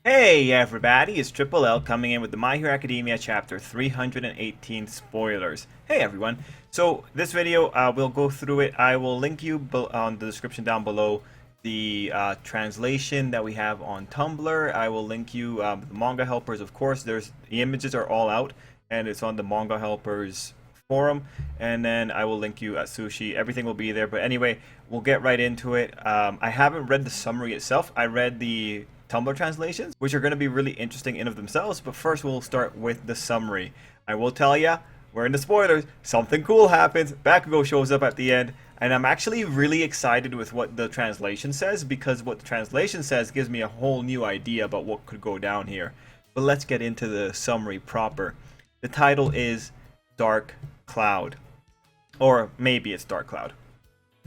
Hey everybody, it's Tripl-L coming in with the My Hero Academia chapter 318 spoilers. Hey everyone. So this video, we'll go through it. I will link you on the description down below the translation that we have on Tumblr. I will link you the manga helpers, of course. The images are all out and it's on the manga helpers forum, and then I will link you at Sushi. Everything will be there. But anyway, we'll get right into it. I haven't read the summary itself. I read the Tumblr translations, which are going to be really interesting in of themselves. But first, we'll start with the summary. I will tell ya, we're in the spoilers. Something cool happens. Backable shows up at the end, and I'm actually really excited with what the translation says, because what the translation says gives me a whole new idea about what could go down here. But let's get into the summary proper. The title is Dark Cloud. Or maybe it's Dark Cloud.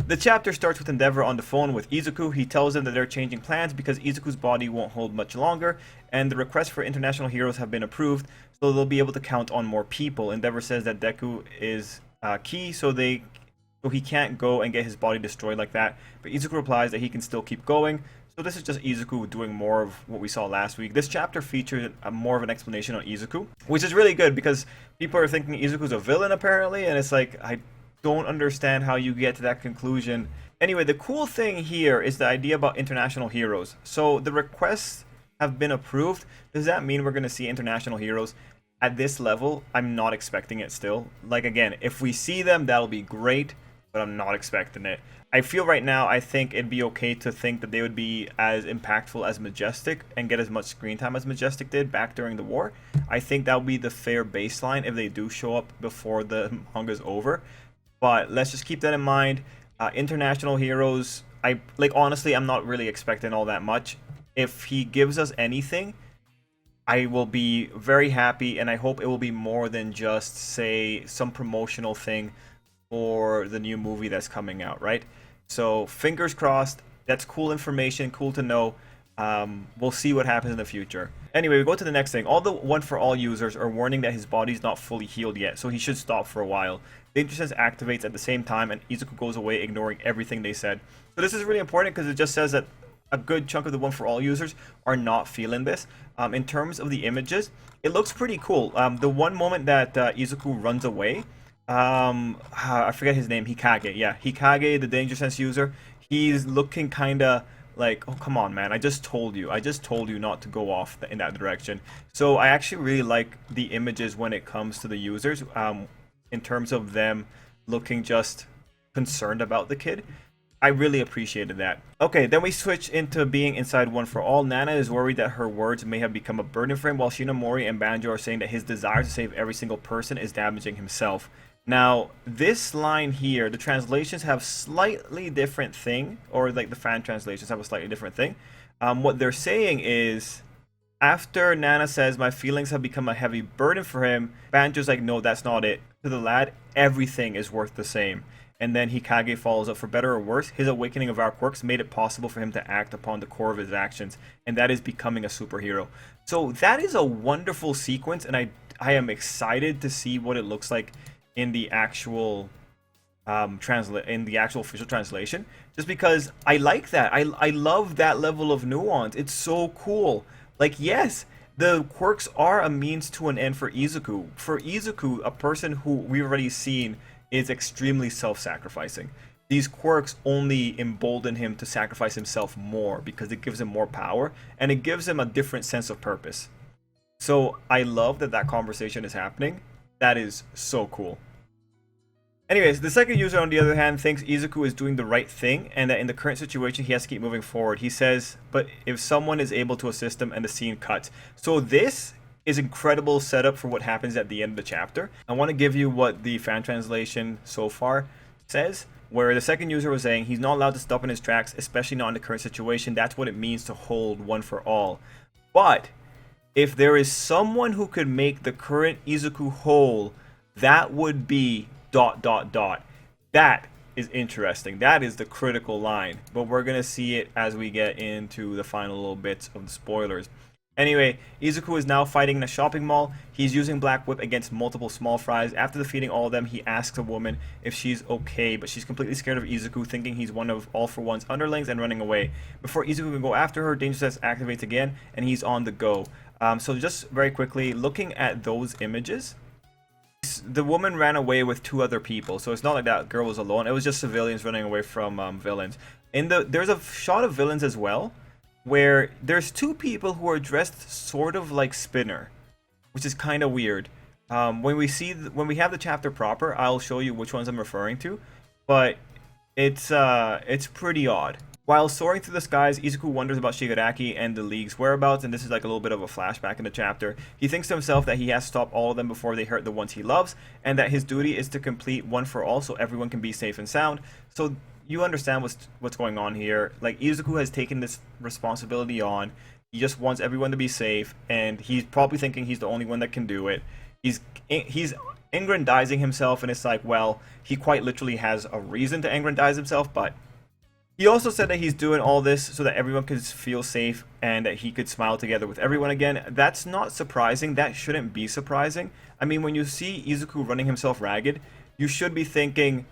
The chapter starts with Endeavor on the phone with Izuku. He tells them that they're changing plans because Izuku's body won't hold much longer, and the requests for international heroes have been approved, so they'll be able to count on more people. Endeavor says that Deku is key, so he can't go and get his body destroyed like that, but Izuku replies that he can still keep going. So this is just Izuku doing more of what we saw last week. This chapter featured more of an explanation on Izuku, which is really good because people are thinking Izuku's a villain apparently, and it's like, I don't understand how you get to that conclusion. Anyway, the cool thing here is the idea about international heroes. So the requests have been approved. Does that mean we're going to see international heroes? At this level, I'm not expecting it still. Like, again, if we see them, that'll be great, but I'm not expecting it. I feel right now, I think it'd be okay to think that they would be as impactful as Majestic and get as much screen time as Majestic did back during the war. I think that would be the fair baseline if they do show up before the manga's over. But let's just keep that in mind. International heroes, honestly, I'm not really expecting all that much. If he gives us anything, I will be very happy, and I hope it will be more than just, say, some promotional thing for the new movie that's coming out, right? So fingers crossed. That's cool information, cool to know. We'll see what happens in the future. Anyway, we go to the next thing. All the One for All users are warning that his body's not fully healed yet, so he should stop for a while. Danger Sense activates at the same time, and Izuku goes away, ignoring everything they said. So this is really important because it just says that a good chunk of the One for All users are not feeling this. In terms of the images, it looks pretty cool. The one moment that Izuku runs away, I forget his name, Hikage. Yeah, Hikage, the Danger Sense user, he's looking kind of like, oh, come on, man, I just told you not to go off in that direction. So I actually really like the images when it comes to the users, in terms of them looking just concerned about the kid. I really appreciated that. Okay, then we switch into being inside One for All. Nana is worried that her words may have become a burden for him, while Shinomori and Banjo are saying that his desire to save every single person is damaging himself. Now, this line here, the translations have slightly different thing, or like the fan translations have a slightly different thing. What they're saying is, after Nana says, my feelings have become a heavy burden for him, Banjo's like, no, that's not it. To the lad, everything is worth the same. And then Hikage follows up, for better or worse, his awakening of our quirks made it possible for him to act upon the core of his actions, and that is becoming a superhero. So that is a wonderful sequence, and I am excited to see what it looks like in the actual official translation, just because I like that. I love that level of nuance. It's so cool. Like, yes, the quirks are a means to an end for Izuku. For Izuku, a person who we've already seen is extremely self-sacrificing. These quirks only embolden him to sacrifice himself more because it gives him more power and it gives him a different sense of purpose. So I love that that conversation is happening. That is so cool. Anyways, the second user, on the other hand, thinks Izuku is doing the right thing and that in the current situation he has to keep moving forward. He says, but if someone is able to assist him, and the scene cuts. So this is incredible setup for what happens at the end of the chapter. I want to give you what the fan translation so far says, where the second user was saying he's not allowed to stop in his tracks, especially not in the current situation. That's what it means to hold One for All. But if there is someone who could make the current Izuku whole, that would be ... That is interesting. That is the critical line. But we're going to see it as we get into the final little bits of the spoilers. Anyway, Izuku is now fighting in a shopping mall. He's using Black Whip against multiple small fries. After defeating all of them, he asks a woman if she's okay, but she's completely scared of Izuku, thinking he's one of All For One's underlings and running away. Before Izuku can go after her, Danger Sense activates again, and he's on the go. So just very quickly, looking at those images, the woman ran away with 2 other people, so it's not like that girl was alone. It was just civilians running away from villains. There's a shot of villains as well, where there's 2 people who are dressed sort of like Spinner, which is kind of weird. When we have the chapter proper, I'll show you which ones I'm referring to, but it's pretty odd. While soaring through the skies, Izuku wonders about Shigaraki and the League's whereabouts, and this is like a little bit of a flashback in the chapter. He thinks to himself that he has to stop all of them before they hurt the ones he loves, and that his duty is to complete One for All so everyone can be safe and sound. So you understand what's going on here. Like, Izuku has taken this responsibility on. He just wants everyone to be safe, and he's probably thinking he's the only one that can do it. He's aggrandizing himself, and it's like, well, he quite literally has a reason to aggrandize himself, but he also said that he's doing all this so that everyone could feel safe and that he could smile together with everyone again. That's not surprising. That shouldn't be surprising. I mean, when you see Izuku running himself ragged, you should be thinking,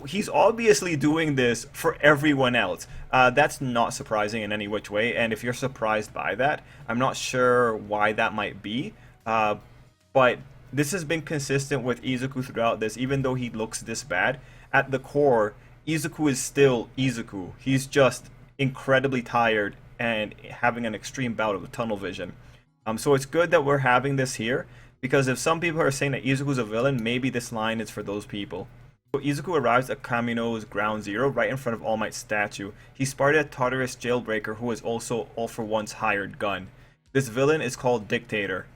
he's obviously doing this for everyone else. That's not surprising in any which way, and if you're surprised by that, I'm not sure why that might be. But this has been consistent with Izuku throughout this, even though he looks this bad. At the core, Izuku is still Izuku. He's just incredibly tired and having an extreme bout of tunnel vision. So it's good that we're having this here, because if some people are saying that Izuku's a villain, maybe this line is for those people. So Izuku arrives at Kamino's Ground Zero, right in front of All Might's statue. He spotted a Tartarus jailbreaker who is also All For One's hired gun. This villain is called Dictator,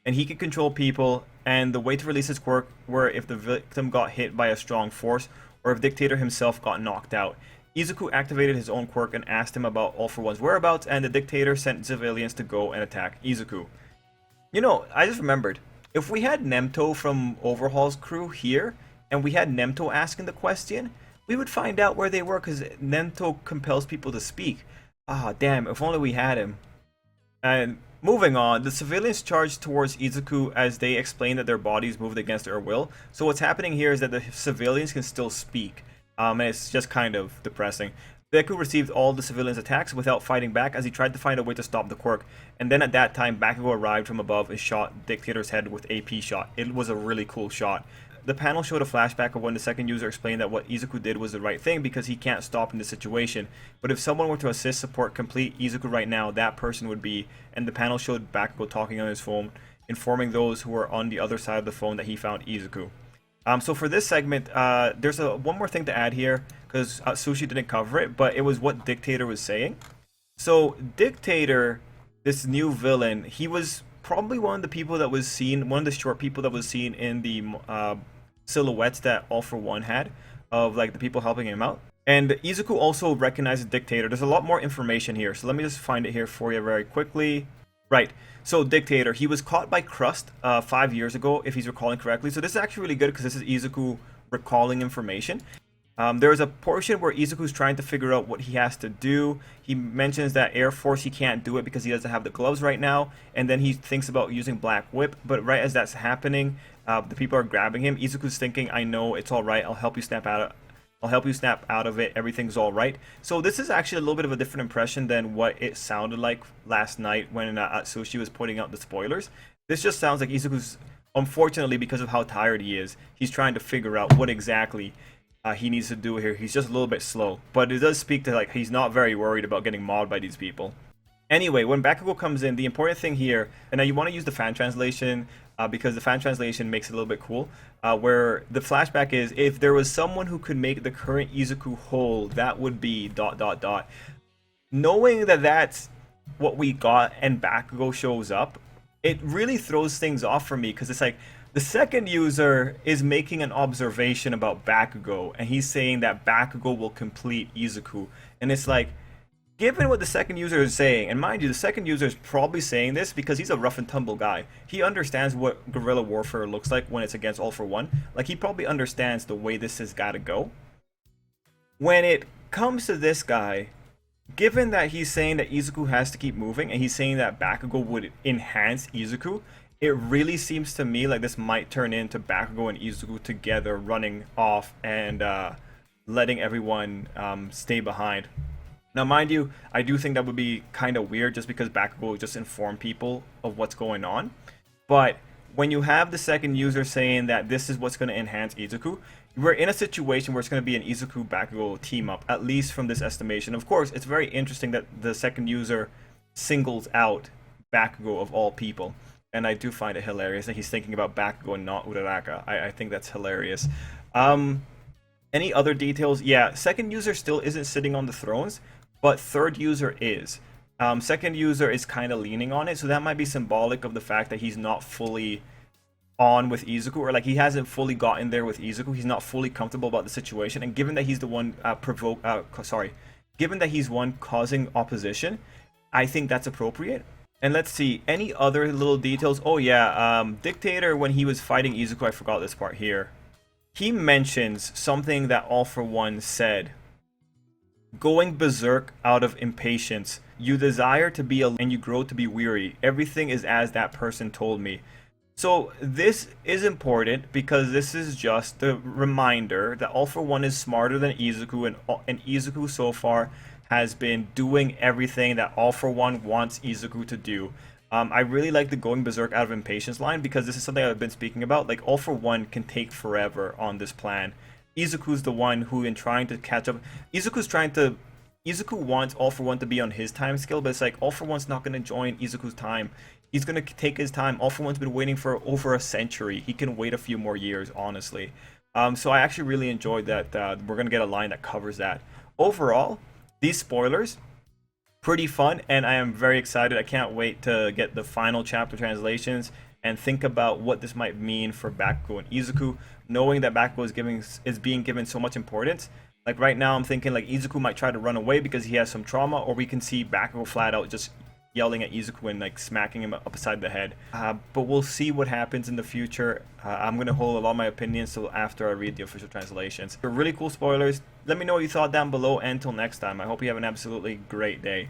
and he can control people, and the way to release his quirk were if the victim got hit by a strong force, or if Dictator himself got knocked out. Izuku activated his own quirk and asked him about All For One's whereabouts, and the Dictator sent civilians to go and attack Izuku. You know, I just remembered, if we had Nemto from Overhaul's crew here, and we had Nemto asking the question, we would find out where they were, because Nemto compels people to speak. Ah, damn, if only we had him. And moving on, the civilians charged towards Izuku as they explain that their bodies moved against their will. So what's happening here is that the civilians can still speak. And it's just kind of depressing. Deku received all the civilians' attacks without fighting back as he tried to find a way to stop the quirk. And then at that time, Backable arrived from above and shot Dictator's head with AP shot. It was a really cool shot. The panel showed a flashback of when the second user explained that what Izuku did was the right thing because he can't stop in this situation. But if someone were to assist, support, complete Izuku right now, that person would be. And the panel showed Backable talking on his phone, informing those who were on the other side of the phone that he found Izuku. So for this segment, there's one more thing to add here, because Sushi didn't cover it, but it was what Dictator was saying. So Dictator, this new villain, he was probably one of the people that was seen, one of the short people that was seen in the silhouettes that All For One had, of like the people helping him out. And Izuku also recognizes Dictator. There's a lot more information here, so let me just find it here for you very quickly. Right, so Dictator, he was caught by Crust 5 years ago, if he's recalling correctly. So this is actually really good because this is Izuku recalling information. There's a portion where Izuku's trying to figure out what he has to do. He mentions that Air Force, he can't do it because he doesn't have the gloves right now. And then he thinks about using Black Whip. But right as that's happening, the people are grabbing him. Izuku's thinking, I know, it's all right. I'll help you snap out of it. Everything's all right. So this is actually a little bit of a different impression than what it sounded like last night when Atsushi was putting out the spoilers. This just sounds like Izuku's, unfortunately, because of how tired he is, he's trying to figure out what exactly he needs to do here. He's just a little bit slow, but it does speak to like he's not very worried about getting mobbed by these people. Anyway, when Bakugo comes in, the important thing here, and now you want to use the fan translation because the fan translation makes it a little bit cool, where the flashback is, if there was someone who could make the current Izuku whole, that would be ... Knowing that that's what we got and Bakugo shows up, it really throws things off for me, because it's like, the second user is making an observation about Bakugo, and he's saying that Bakugo will complete Izuku. And it's like, given what the second user is saying, and mind you, the second user is probably saying this because he's a rough and tumble guy. He understands what guerrilla warfare looks like when it's against All For One. Like, he probably understands the way this has got to go. When it comes to this guy, given that he's saying that Izuku has to keep moving, and he's saying that Bakugo would enhance Izuku, it really seems to me like this might turn into Bakugo and Izuku together running off and letting everyone stay behind. Now, mind you, I do think that would be kind of weird just because Bakugo will just inform people of what's going on. But when you have the second user saying that this is what's going to enhance Izuku, we're in a situation where it's going to be an Izuku Bakugo team up, at least from this estimation. Of course, it's very interesting that the second user singles out Bakugo of all people. And I do find it hilarious that he's thinking about Bakugo and not Uraraka. I think that's hilarious. Any other details? Yeah, second user still isn't sitting on the thrones, but third user is. Second user is kind of leaning on it, so that might be symbolic of the fact that he's not fully on with Izuku, or like he hasn't fully gotten there with Izuku. He's not fully comfortable about the situation, and given that he's the one given that he's one causing opposition, I think that's appropriate. And let's see, any other little details? Oh yeah, Dictator, when he was fighting Izuku, I forgot this part here. He mentions something that All For One said. Going berserk out of impatience. You desire to be and you grow to be weary. Everything is as that person told me. So this is important because this is just a reminder that All For One is smarter than Izuku, and Izuku so far has been doing everything that All For One wants Izuku to do. I really like the going berserk out of impatience line because this is something I've been speaking about. Like, All For One can take forever on this plan. Izuku's the one who, in trying to catch up, Izuku wants All For One to be on his time scale, but it's like All For One's not going to join Izuku's time. He's going to take his time. All For One's been waiting for over a century. He can wait a few more years, honestly. So I actually really enjoyed that we're going to get a line that covers that. Overall, these spoilers, pretty fun, and I am very excited. I can't wait to get the final chapter translations and think about what this might mean for Bakugo and Izuku, knowing that Bakugo is being given so much importance. Like right now, I'm thinking like Izuku might try to run away because he has some trauma, or we can see Bakugo flat out just yelling at Izuku and like smacking him upside the head. But we'll see what happens in the future. I'm gonna hold a lot of my opinions till after I read the official translations. They're really cool spoilers. Let me know what you thought down below, and until next time, I hope you have an absolutely great day.